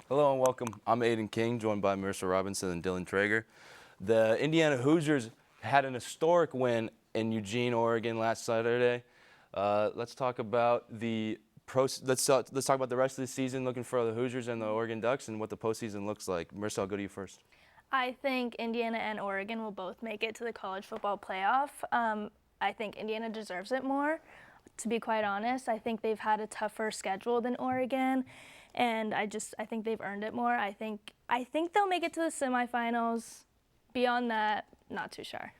Hello and welcome. I'm Aiden King, joined by Marissa Robinson and Dylan Traeger. The Indiana Hoosiers had an historic win in Eugene, Oregon last Saturday. Let's talk about let's talk about the rest of the season, looking for the Hoosiers and the Oregon Ducks, and what the postseason looks like. Marissa, I'll go to you first. I think Indiana and Oregon will both make it to the college football playoff. I think Indiana deserves it more, to be quite honest. I think they've had a tougher schedule than Oregon, and I think they've earned it more. I think they'll make it to the semifinals. Beyond that, not too sure.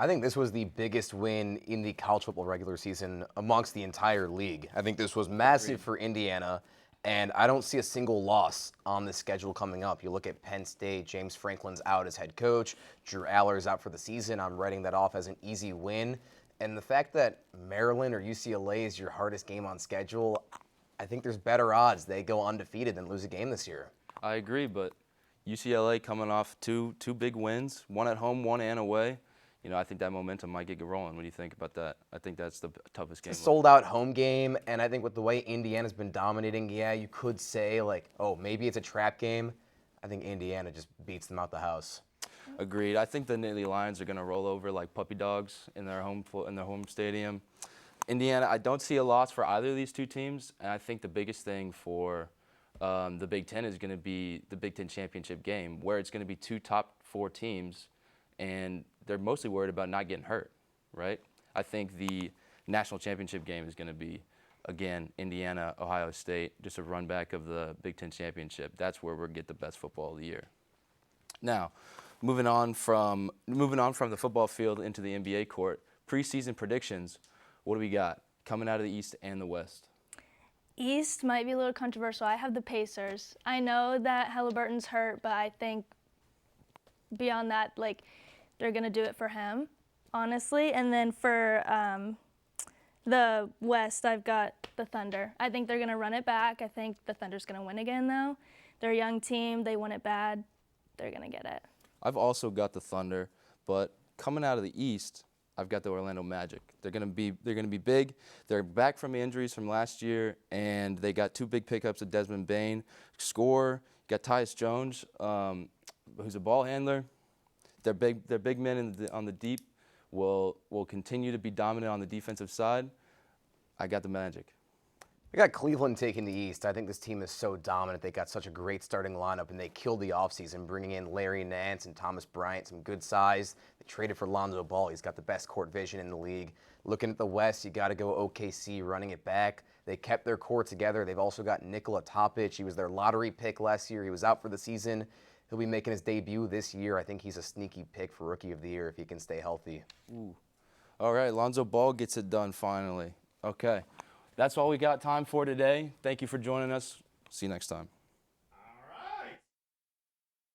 I think this was the biggest win in the college football regular season amongst the entire league. I think this was massive for Indiana, and I don't see a single loss on the schedule coming up. You look at Penn State, James Franklin's out as head coach, Drew Aller's out for the season. I'm writing that off as an easy win. And the fact that Maryland or UCLA is your hardest game on schedule, I think there's better odds they go undefeated than lose a game this year. I agree, but UCLA coming off two big wins, one at home, one and away. I think that momentum might get rolling. What do you think about that? I think that's the toughest game. It's a sold-out home game, and I think with the way Indiana's been dominating, yeah, you could say, oh, maybe it's a trap game. I think Indiana just beats them out the house. Agreed. I think the Nittany Lions are going to roll over like puppy dogs in their home stadium. Indiana, I don't see a loss for either of these two teams, and I think the biggest thing for the Big Ten is going to be the Big Ten championship game, where it's going to be two top 4 teams, and they're mostly worried about not getting hurt, right? I think the national championship game is going to be, again, Indiana, Ohio State, just a run back of the Big Ten championship. That's where we'll get the best football of the year. Now, moving on from the football field into the NBA court, preseason predictions. What do we got coming out of the East and the West? East might be a little controversial. I have the Pacers. I know that Halliburton's hurt, but I think beyond that, they're going to do it for him, honestly. And then for the West, I've got the Thunder. I think they're going to run it back. I think the Thunder's going to win again, though. They're a young team. They won it bad. They're going to get it. I've also got the Thunder, but coming out of the East, I've got the Orlando Magic. They're going to be big. They're back from injuries from last year, and they got 2 big pickups of Desmond Bane. Scorer, got Tyus Jones, who's a ball handler. Their big men on the deep will continue to be dominant on the defensive side. I got the Magic. I got Cleveland taking the East. I think this team is so dominant. They got such a great starting lineup, and they killed the offseason, bringing in Larry Nance and Thomas Bryant, some good size. They traded for Lonzo Ball. He's got the best court vision in the league. Looking at the West, you got to go OKC running it back. They kept their core together. They've also got Nikola Topic. He was their lottery pick last year. He was out for the season. He'll be making his debut this year. I think he's a sneaky pick for Rookie of the Year if he can stay healthy. Ooh. All right, Lonzo Ball gets it done finally. Okay. That's all we got time for today. Thank you for joining us. See you next time.